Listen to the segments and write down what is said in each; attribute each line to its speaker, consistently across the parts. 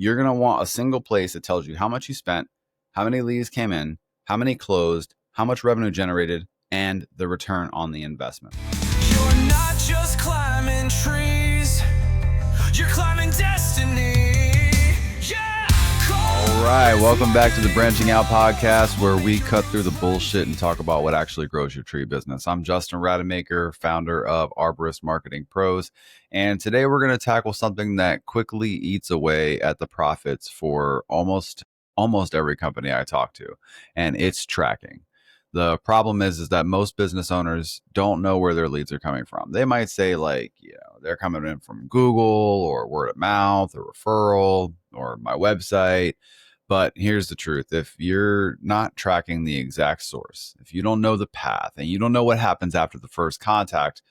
Speaker 1: You're going to want a single place that tells you how much you spent, how many leads came in, how many closed, how much revenue generated, and the return on the investment.
Speaker 2: You're not just climbing trees, you're climbing destiny. Yeah.
Speaker 1: All right, welcome back to the Branching Out podcast, where we cut through the bullshit and talk about what actually grows your tree business. I'm Justin Rademacher, founder of Arborist Marketing Pros, and today we're going to tackle something that quickly eats away at the profits for almost every company I talk to, and it's tracking. The problem is that most business owners don't know where their leads are coming from. They might say they're coming in from Google or word of mouth or referral or my website. But here's the truth. If you're not tracking the exact source, if you don't know the path and you don't know what happens after the first contact,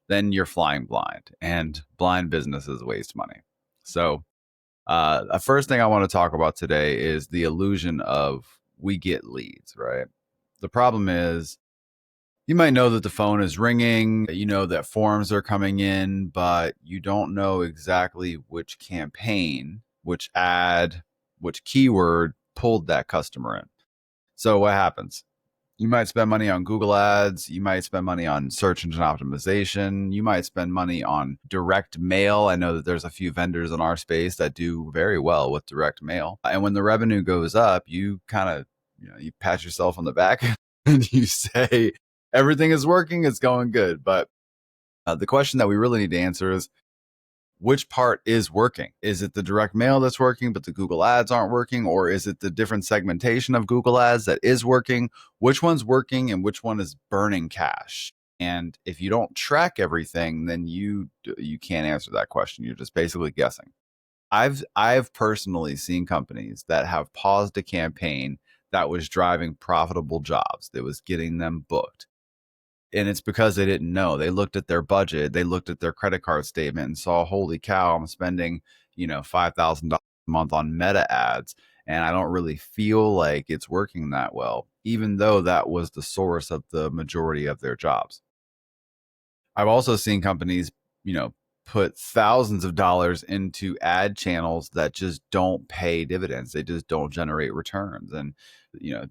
Speaker 1: then you're flying blind, and blind businesses waste money. So the first thing I want to talk about today is the illusion of we get leads, right? The problem is you might know that the phone is ringing, you know that forms are coming in, but you don't know exactly which campaign, which ad, which keyword pulled that customer in. So what happens? You might spend money on Google ads. You might spend money on search engine optimization. You might spend money on direct mail. I know that there's a few vendors in our space that do very well with direct mail. And when the revenue goes up, you kind of, you pat yourself on the back and you say, everything is working, it's going good. But the question that we really need to answer is, which part is working? Is it the direct mail that's working, but the Google ads aren't working? Or is it the different segmentation of Google ads that is working? Which one's working and which one is burning cash? And if you don't track everything, then you can't answer that question. You're just basically guessing. I've personally seen companies that have paused a campaign that was driving profitable jobs, that was getting them booked. And it's because they didn't know. They looked at their budget, they looked at their credit card statement and saw, holy cow, I'm spending, $5,000 a month on meta ads, and I don't really feel like it's working that well, even though that was the source of the majority of their jobs. I've also seen companies, put thousands of dollars into ad channels that just don't pay dividends. They just don't generate returns. And,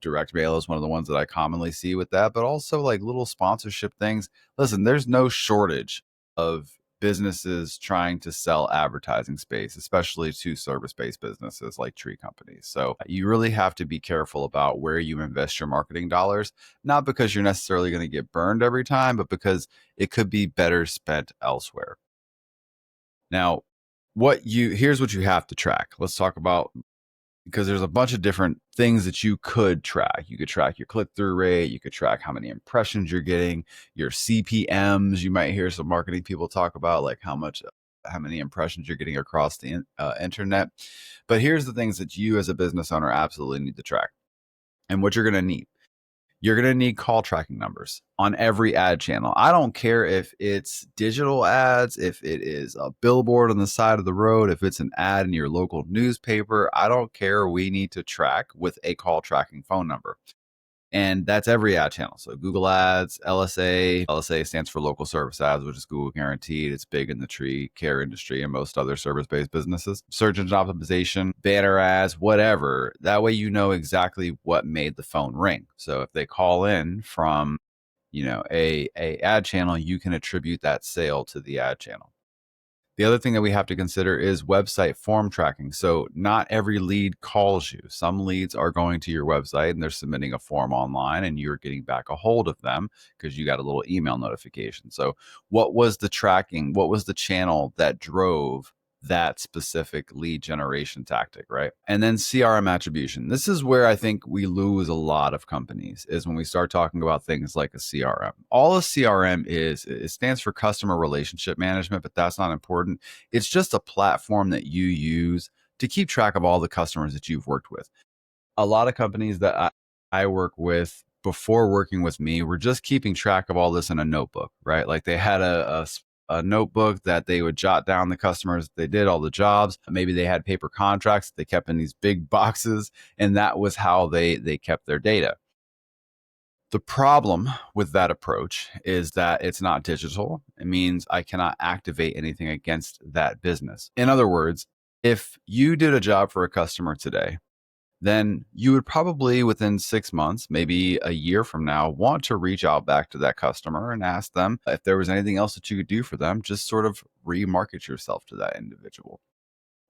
Speaker 1: direct mail is one of the ones that I commonly see with that, but also like little sponsorship things. Listen, there's no shortage of businesses trying to sell advertising space, especially to service-based businesses like tree companies. So you really have to be careful about where you invest your marketing dollars, not because you're necessarily going to get burned every time, but because it could be better spent elsewhere. Now, here's what you have to track. Let's talk about, because there's a bunch of different things that you could track. You could track your click-through rate. You could track how many impressions you're getting, your CPMs. You might hear some marketing people talk about like how many impressions you're getting across the internet. But here's the things that you as a business owner absolutely need to track, and what you're going to need. You're going to need call tracking numbers on every ad channel. I don't care if it's digital ads, if it is a billboard on the side of the road, if it's an ad in your local newspaper. I don't care. We need to track with a call tracking phone number. And that's every ad channel. So Google Ads, LSA. LSA stands for Local Service Ads, which is Google Guaranteed. It's big in the tree care industry and most other service-based businesses. Search engine optimization, banner ads, whatever. That way you know exactly what made the phone ring. So if they call in from, a ad channel, you can attribute that sale to the ad channel. The other thing that we have to consider is website form tracking. So not every lead calls you. Some leads are going to your website and they're submitting a form online, and you're getting back a hold of them because you got a little email notification. So what was the tracking? What was the channel that drove that specific lead generation tactic, right? And then CRM attribution. This is where I think we lose a lot of companies, is when we start talking about things like a CRM. All a CRM is, it stands for customer relationship management, but that's not important. It's just a platform that you use to keep track of all the customers that you've worked with. A lot of companies that I work with before working with me were just keeping track of all this in a notebook, right? Like they had a notebook that they would jot down the customers they did, all the jobs. Maybe they had paper contracts they kept in these big boxes, and that was how they kept their data. The problem with that approach is that it's not digital. It means I cannot activate anything against that business. In other words, If you did a job for a customer today, then you would probably within 6 months, maybe a year from now, want to reach out back to that customer and ask them if there was anything else that you could do for them, just sort of remarket yourself to that individual.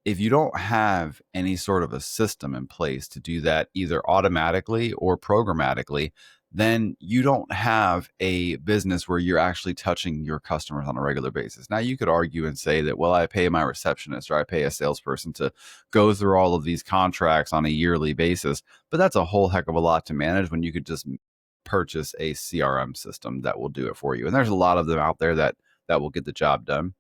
Speaker 1: If you don't have any sort of a system in place to do that either automatically or programmatically, then you don't have a business where you're actually touching your customers on a regular basis. Now, you could argue and say that, well, I pay my receptionist or I pay a salesperson to go through all of these contracts on a yearly basis, but that's a whole heck of a lot to manage when you could just purchase a CRM system that will do it for you. And there's a lot of them out there that will get the job done.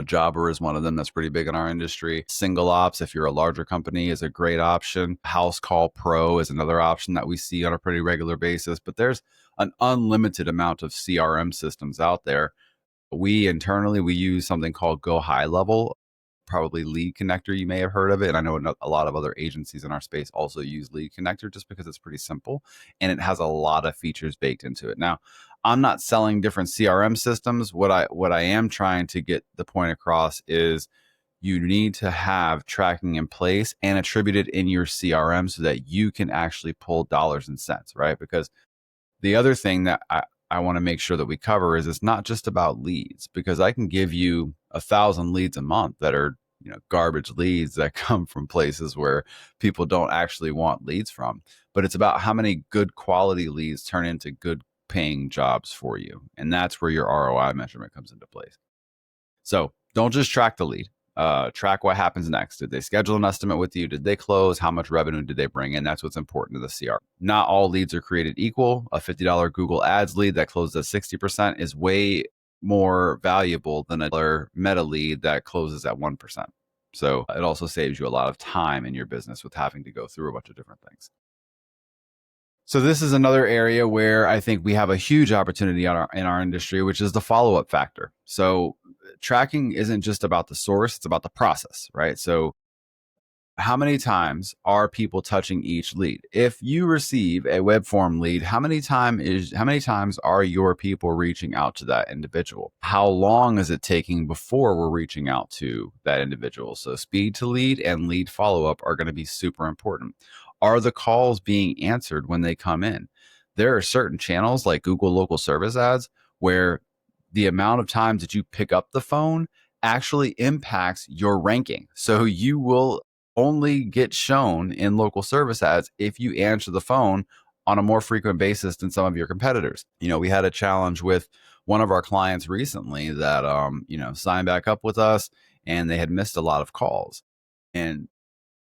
Speaker 1: Jobber is one of them that's pretty big in our industry. Single Ops, if you're a larger company, is a great option. House Call Pro is another option that we see on a pretty regular basis. But there's an unlimited amount of CRM systems out there. We internally, we use something called Go High Level, probably Lead Connector. You may have heard of it. And I know a lot of other agencies in our space also use Lead Connector just because it's pretty simple and it has a lot of features baked into it. Now, I'm not selling different CRM systems. What I am trying to get the point across is you need to have tracking in place and attributed in your CRM so that you can actually pull dollars and cents, right? Because the other thing that I want to make sure that we cover is it's not just about leads, because I can give you 1,000 leads a month that are, garbage leads that come from places where people don't actually want leads from. But it's about how many good quality leads turn into good paying jobs for you. And that's where your ROI measurement comes into place. So don't just track the lead. Track what happens next. Did they schedule an estimate with you? Did they close? How much revenue did they bring in? That's what's important to the CR. Not all leads are created equal. A $50 Google Ads lead that closes at 60% is way more valuable than a Meta lead that closes at 1%. So it also saves you a lot of time in your business with having to go through a bunch of different things. So this is another area where I think we have a huge opportunity in our industry, which is the follow-up factor. So tracking isn't just about the source, it's about the process, right? So how many times are people touching each lead? If you receive a web form lead, how many times are your people reaching out to that individual? How long is it taking before we're reaching out to that individual? So speed to lead and lead follow-up are going to be super important. Are the calls being answered when they come in? There are certain channels like Google local service ads where the amount of times that you pick up the phone actually impacts your ranking. So you will only get shown in local service ads if you answer the phone on a more frequent basis than some of your competitors. We had a challenge with one of our clients recently that signed back up with us and they had missed a lot of calls. And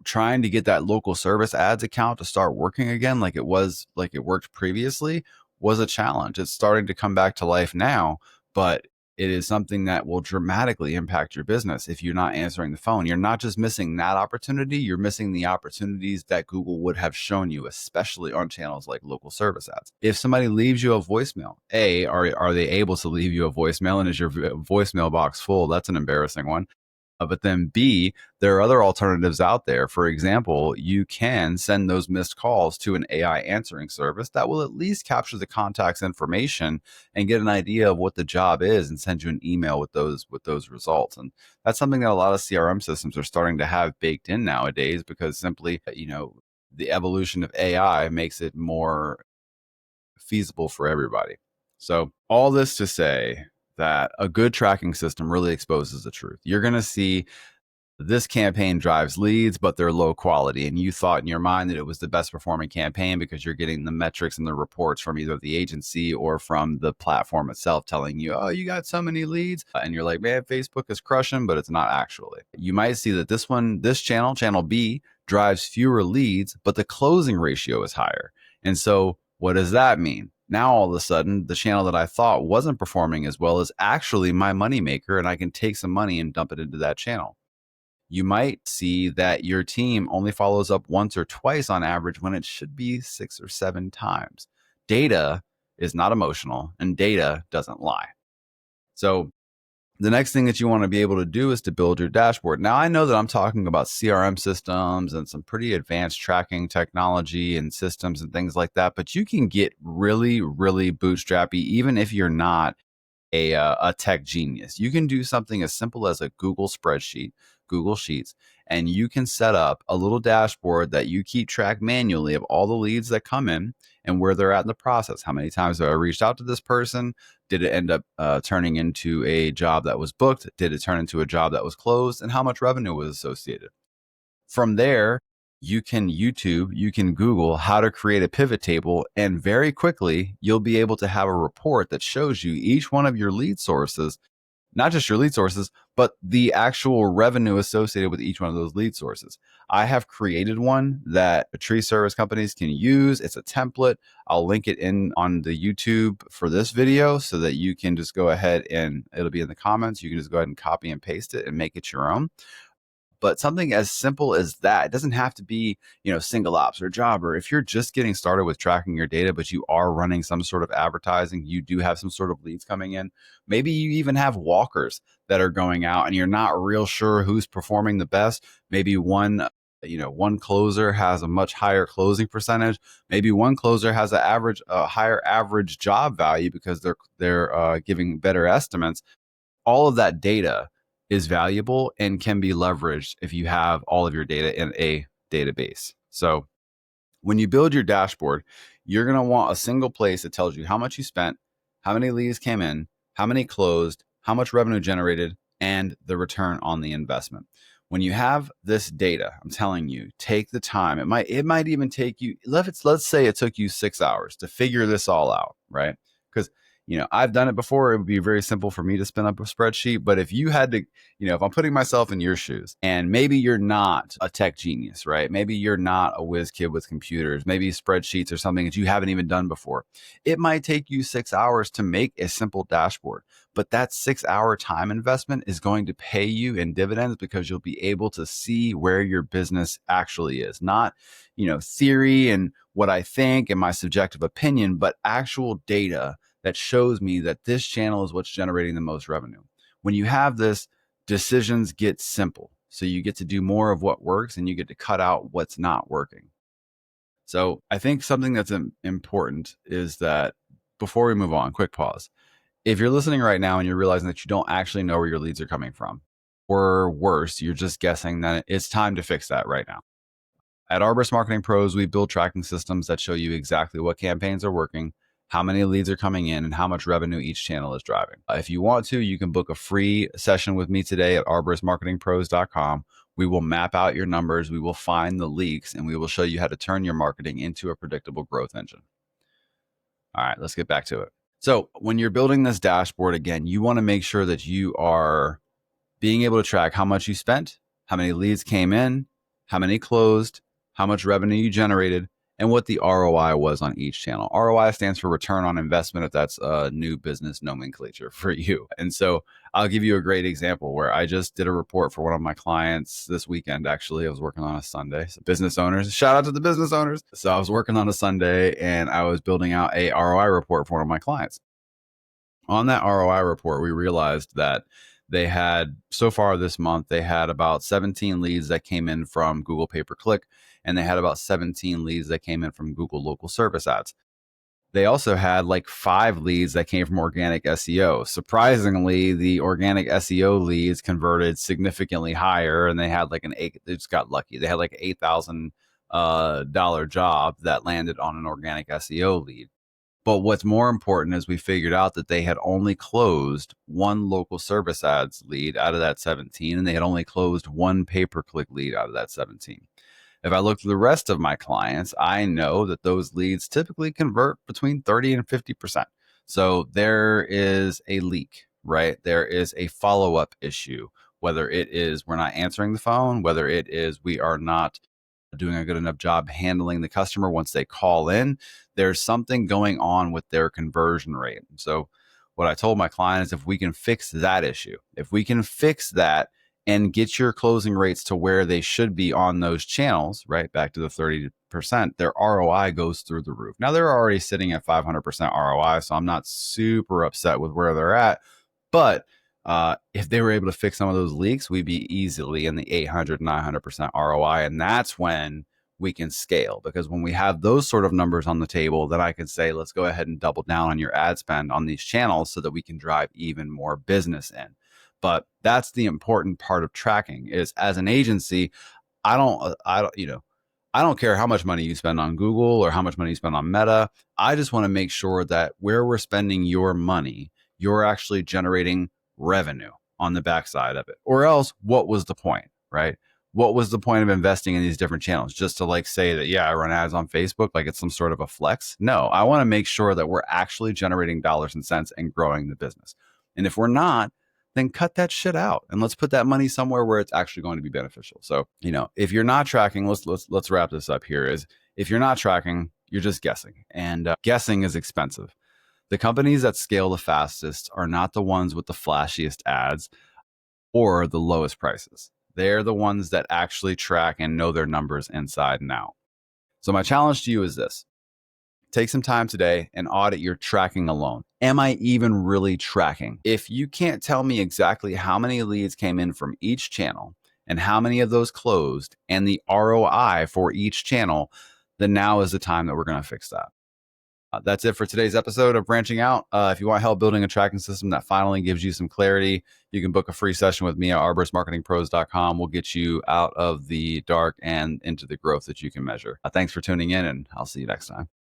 Speaker 1: trying to get that local service ads account to start working again like it worked previously was a challenge. It's starting to come back to life now, but it is something that will dramatically impact your business if you're not answering the phone. You're not just missing that opportunity, you're missing the opportunities that Google would have shown you, especially on channels like local service ads. If somebody leaves you a voicemail, are they able to leave you a voicemail, and is your voicemail box full? That's an embarrassing one. But then B, there are other alternatives out there. For example, you can send those missed calls to an AI answering service that will at least capture the contact's information and get an idea of what the job is and send you an email with those results. And that's something that a lot of CRM systems are starting to have baked in nowadays because simply, the evolution of AI makes it more feasible for everybody. So all this to say that a good tracking system really exposes the truth. You're going to see this campaign drives leads, but they're low quality. And you thought in your mind that it was the best performing campaign because you're getting the metrics and the reports from either the agency or from the platform itself telling you, oh, you got so many leads. And you're like, man, Facebook is crushing, but it's not actually. You might see that this channel B, drives fewer leads, but the closing ratio is higher. And so what does that mean? Now, all of a sudden, the channel that I thought wasn't performing as well is actually my moneymaker, and I can take some money and dump it into that channel. You might see that your team only follows up once or twice on average when it should be 6 or 7 times. Data is not emotional, and data doesn't lie. So the next thing that you want to be able to do is to build your dashboard. Now, I know that I'm talking about CRM systems and some pretty advanced tracking technology and systems and things like that, but you can get really, really bootstrappy even if you're not a tech genius. You can do something as simple as a Google spreadsheet, Google Sheets, and you can set up a little dashboard that you keep track manually of all the leads that come in and where they're at in the process. How many times have I reached out to this person? Did it end up turning into a job that was booked? Did it turn into a job that was closed? And how much revenue was associated? From there, you can YouTube, you can Google how to create a pivot table, and very quickly, you'll be able to have a report that shows you each one of your lead sources, not just your lead sources, but the actual revenue associated with each one of those lead sources. I have created one that tree service companies can use. It's a template. I'll link it in on the YouTube for this video so that you can just go ahead and it'll be in the comments. You can just go ahead and copy and paste it and make it your own. But something as simple as that, it doesn't have to be, single ops or jobber. If you're just getting started with tracking your data, but you are running some sort of advertising, you do have some sort of leads coming in. Maybe you even have walkers that are going out and you're not real sure who's performing the best. Maybe one closer has a much higher closing percentage. Maybe one closer has a higher average job value because they're giving better estimates. All of that data is valuable and can be leveraged if you have all of your data in a database. So when you build your dashboard, you're going to want a single place that tells you how much you spent, how many leads came in, how many closed, how much revenue generated, and the return on the investment. When you have this data, I'm telling you, take the time. It might even take you, let's say it took you 6 hours to figure this all out, right? Because I've done it before. It would be very simple for me to spin up a spreadsheet. But if you had to, if I'm putting myself in your shoes and maybe you're not a tech genius, right? Maybe you're not a whiz kid with computers, maybe spreadsheets or something that you haven't even done before. It might take you 6 hours to make a simple dashboard, but that 6-hour time investment is going to pay you in dividends because you'll be able to see where your business actually is. Not, theory and what I think and my subjective opinion, but actual data that shows me that this channel is what's generating the most revenue. When you have this, decisions get simple. So you get to do more of what works and you get to cut out what's not working. So I think something that's important is that before we move on, quick pause. If you're listening right now and you're realizing that you don't actually know where your leads are coming from, or worse, you're just guessing, that it's time to fix that right now. At Arborist Marketing Pros, we build tracking systems that show you exactly what campaigns are working, how many leads are coming in, and how much revenue each channel is driving. If you want to, you can book a free session with me today at arboristmarketingpros.com. We will map out your numbers, we will find the leaks, and we will show you how to turn your marketing into a predictable growth engine. All right, let's get back to it. So when you're building this dashboard, again, you want to make sure that you are being able to track how much you spent, how many leads came in, how many closed, how much revenue you generated, and what the ROI was on each channel. ROI stands for return on investment, if that's a new business nomenclature for you. And so I'll give you a great example where I just did a report for one of my clients this weekend. Actually, I was working on a Sunday. So business owners, shout out to the business owners. So I was working on a Sunday and I was building out a ROI report for one of my clients. On that ROI report, we realized that they had, so far this month, they had about 17 leads that came in from Google pay-per-click, and they had about 17 leads that came in from Google local service ads. They also had like 5 leads that came from organic SEO. Surprisingly, the organic SEO leads converted significantly higher, and they had like they just got lucky. They had like an $8,000 job that landed on an organic SEO lead. But what's more important is we figured out that they had only closed one local service ads lead out of that 17, and they had only closed one pay-per-click lead out of that 17. If I look at the rest of my clients, I know that those leads typically convert between 30 and 50%. So there is a leak, right? There is a follow-up issue, whether it is we're not answering the phone, whether it is we are not doing a good enough job handling the customer once they call in. There's something going on with their conversion rate. So what I told my client is if we can fix that issue, if we can fix that and get your closing rates to where they should be on those channels, right, back to the 30%, their ROI goes through the roof. Now they're already sitting at 500% ROI, so I'm not super upset with where they're at. But if they were able to fix some of those leaks, we'd be easily in the 800, 900% ROI. And that's when we can scale, because when we have those sort of numbers on the table, then I can say, let's go ahead and double down on your ad spend on these channels so that we can drive even more business in. But that's the important part of tracking is as an agency, I don't, I don't care how much money you spend on Google or how much money you spend on Meta. I just want to make sure that where we're spending your money, you're actually generating revenue on the backside of it. Or else, what was the point, right? What was the point of investing in these different channels? Just to like say that, yeah, I run ads on Facebook, like it's some sort of a flex? No, I want to make sure that we're actually generating dollars and cents and growing the business. And if we're not, then cut that shit out and let's put that money somewhere where it's actually going to be beneficial. So, if you're not tracking, let's wrap this up here is if you're not tracking, you're just guessing, and guessing is expensive. The companies that scale the fastest are not the ones with the flashiest ads or the lowest prices. They're the ones that actually track and know their numbers inside and out. So my challenge to you is this. Take some time today and audit your tracking alone. Am I even really tracking? If you can't tell me exactly how many leads came in from each channel and how many of those closed and the ROI for each channel, then now is the time that we're going to fix that. That's it for today's episode of Branching Out. If you want help building a tracking system that finally gives you some clarity, you can book a free session with me at arboristmarketingpros.com. We'll get you out of the dark and into the growth that you can measure. Thanks for tuning in, and I'll see you next time.